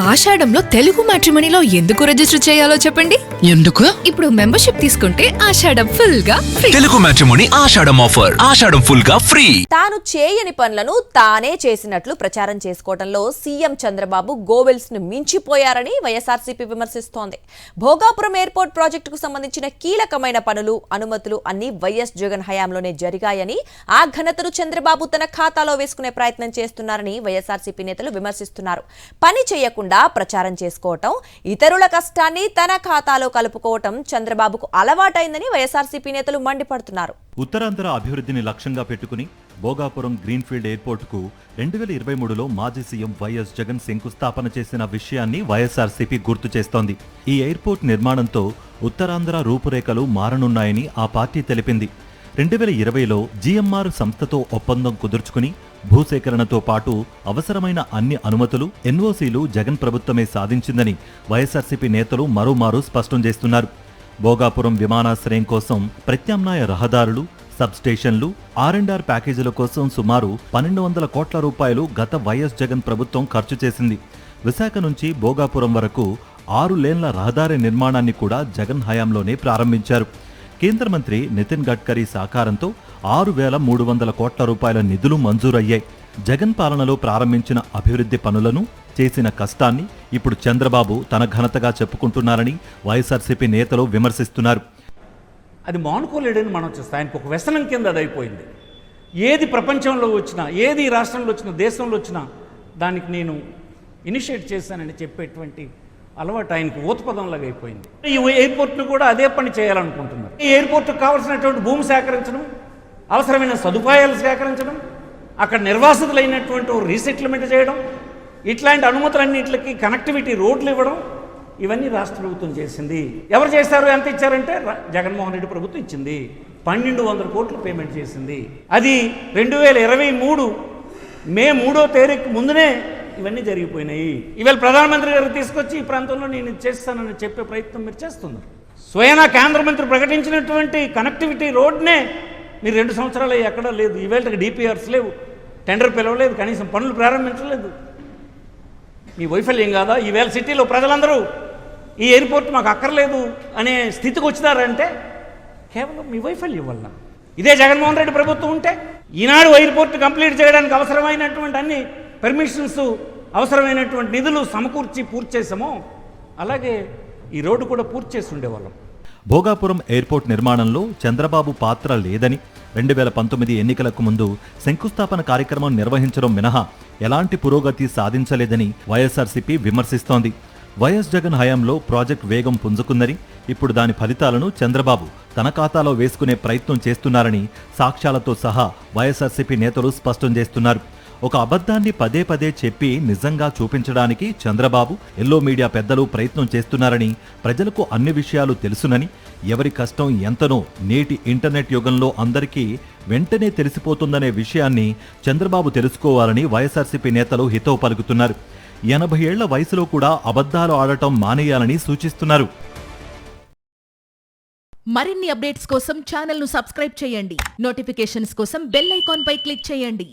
ఆషాఢంలో తెలుగు మ్యాట్రిమోనీలో ఎందుకు రిజిస్టర్ చేయాలో చెప్పండి. ఎందుకు? ఇప్పుడు మెంబర్షిప్ తీసుకుంటే ఆషాఢం ఫుల్ గా ఫ్రీ. తెలుగు మ్యాట్రిమోనీ ఆషాఢం ఆఫర్. ఆషాఢం ఫుల్ గా ఫ్రీ. తాను చేయని పనులను తానే చేసినట్లు ప్రచారం చేసుకోవడంలో సీఎం చంద్రబాబు గోవెల్స్ ను మించిపోయారని వైఎస్ఆర్సీపీ విమర్శిస్తోంది. భోగాపురం ఎయిర్పోర్ట్ ప్రాజెక్టుకు సంబంధించిన కీలకమైన పనులు, అనుమతులు అన్ని వైఎస్ జగన్ హయాంలోనే జరిగాయని, ఆ ఘనతను చంద్రబాబు తన ఖాతాలో వేసుకునే ప్రయత్నం చేస్తున్నారని వైఎస్ఆర్సీపీ నేతలు విమర్శిస్తున్నారు. పని చేయకుండా ప్రచారం చేసుకోవటం, ఇతరుల కష్టాన్ని తన ఖాతాలో కలుపుకోవటం చంద్రబాబుకు అలవాటైందని వైఎస్ఆర్సీపీ నేతలు మండిపడుతున్నారు. ఉత్తరాంధ్ర అభివృద్ధిని లక్ష్యంగా పెట్టుకుని భోగాపురం గ్రీన్ఫీల్డ్ ఎయిర్పోర్టుకు 2023లో మాజీ సీఎం వైఎస్ జగన్ శంకుస్థాపన చేసిన విషయాన్ని వైఎస్ఆర్సీపీ గుర్తు చేస్తోంది. ఈ ఎయిర్పోర్ట్ నిర్మాణంతో ఉత్తరాంధ్ర రూపురేఖలు మారనున్నాయని ఆ పార్టీ తెలిపింది. 2020లో జీఎంఆర్ సంస్థతో ఒప్పందం కుదుర్చుకుని భూసేకరణతో పాటు అవసరమైన అన్ని అనుమతులు, ఎన్ఓసీలు జగన్ ప్రభుత్వమే సాధించిందని వైఎస్ఆర్సీపీ నేతలు మరోమారు స్పష్టం చేస్తున్నారు. భోగాపురం విమానాశ్రయం కోసం ప్రత్యామ్నాయ రహదారులు, సబ్ స్టేషన్లు, R&R ప్యాకేజీల కోసం సుమారు 1200 కోట్ల రూపాయలు గత వైఎస్ జగన్ ప్రభుత్వం ఖర్చు చేసింది. విశాఖ నుంచి భోగాపురం వరకు 6 లేన్ల రహదారి నిర్మాణాన్ని కూడా జగన్ హయాంలోనే ప్రారంభించారు. కేంద్ర మంత్రి నితిన్ గడ్కరీ సహకారంతో 6300 కోట్ల రూపాయల నిధులు మంజూరయ్యాయి. జగన్ పాలనలో ప్రారంభించిన అభివృద్ధి పనులను, చేసిన కష్టాన్ని ఇప్పుడు చంద్రబాబు తన ఘనతగా చెప్పుకుంటున్నారని వైఎస్ఆర్సీపీ నేతలు విమర్శిస్తున్నారు. అది మానుకోలేడని మనం చూస్తాం. ఆయనకు ఒక వ్యసనం కింద అది అయిపోయింది. ఏది ప్రపంచంలో వచ్చినా, ఏది రాష్ట్రంలో వచ్చినా, దేశంలో వచ్చినా దానికి నేను ఇనిషియేట్ చేశానని చెప్పేటువంటి అలవాటు ఆయనకు ఊతపదంలాగా అయిపోయింది. ఈ ఎయిర్పోర్ట్ను కూడా అదే పని చేయాలనుకుంటున్నారు. ఈ ఎయిర్పోర్ట్కు కావాల్సినటువంటి భూమి సేకరించడం, అవసరమైన సదుపాయాలు సేకరించడం, అక్కడ నిర్వాసితులైనటువంటి రీసెటిల్మెంట్ చేయడం, ఇట్లాంటి అనుమతులన్నింటికి కనెక్టివిటీ రోడ్లు ఇవ్వడం, ఇవన్నీ రాష్ట్ర ప్రభుత్వం చేసింది. ఎవరు చేశారు, ఎంత ఇచ్చారంటే జగన్మోహన్ రెడ్డి ప్రభుత్వం ఇచ్చింది. 1200 కోట్లు పేమెంట్ చేసింది. అది 2023 మే 3వ తేదీకి ముందునే ఇవన్నీ జరిగిపోయినాయి. ఇవాళ ప్రధానమంత్రి గారు తీసుకొచ్చి ఈ ప్రాంతంలో నేను చేస్తానని చెప్పే ప్రయత్నం మీరు చేస్తున్నారు. స్వయానా కేంద్ర మంత్రి ప్రకటించినటువంటి కనెక్టివిటీ రోడ్నే మీరు 2 సంవత్సరాలు ఎక్కడా లేదు. ఈవేళకి డిపిఆర్స్ లేవు, టెండర్ పిలవలేదు, కనీసం పనులు ప్రారంభించలేదు. మీ వైఫల్యం కాదా? ఈవేళ సిటీలో ప్రజలందరూ ఈ ఎయిర్పోర్ట్ మాకు అక్కర్లేదు అనే స్థితికి వచ్చినారంటే కేవలం మీ వైఫల్యం వల్ల. ఇదే జగన్మోహన్ రెడ్డి ప్రభుత్వం ఉంటే ఈనాడు ఎయిర్పోర్ట్ కంప్లీట్ చేయడానికి అవసరమైనటువంటి అన్ని పర్మిషన్స్, అవసరమైనటువంటి నిధులు సమకూర్చి పూర్తి చేసామో అలాగే ఈ రోడ్డు కూడా పూర్తి చేసి ఉండేవాళ్ళం. భోగాపురం ఎయిర్పోర్ట్ నిర్మాణంలో చంద్రబాబు పాత్ర లేదని, 2019 ఎన్నికలకు ముందు శంకుస్థాపన కార్యక్రమం నిర్వహించడం మినహా ఎలాంటి పురోగతి సాధించలేదని వైఎస్ఆర్సీపీ విమర్శిస్తోంది. వైఎస్ జగన్ హయాంలో ప్రాజెక్ట్ వేగం పుంజుకుందని, ఇప్పుడు దాని ఫలితాలను చంద్రబాబు తన ఖాతాలో వేసుకునే ప్రయత్నం చేస్తున్నారని సాక్ష్యాలతో సహా వైఎస్ఆర్సీపీ నేతలు స్పష్టం చేస్తున్నారు. ఒక అబద్ధాన్ని పదే పదే చెప్పి నిజంగా చూపించడానికి చంద్రబాబు, ఎల్లో మీడియా పెద్దలు ప్రయత్నం చేస్తున్నారని, ప్రజలకు అన్ని విషయాలు తెలుసునని, ఎవరి కష్టం ఎంతనో నేటి ఇంటర్నెట్ యుగంలో అందరికీ వెంటనే తెలిసిపోతుందనే విషయాన్ని చంద్రబాబు తెలుసుకోవాలని వైఎస్ఆర్సీపీ నేతలు హితవు పలుకుతున్నారు. 80 ఏళ్ల వయసులో కూడా అబద్ధాలు ఆడటం మానేయాలని సూచిస్తున్నారు. మరిన్ని అప్డేట్స్ కోసం ఛానల్ ను సబ్స్క్రైబ్ చేయండి. నోటిఫికేషన్స్ కోసం బెల్ ఐకాన్ పై క్లిక్ చేయండి.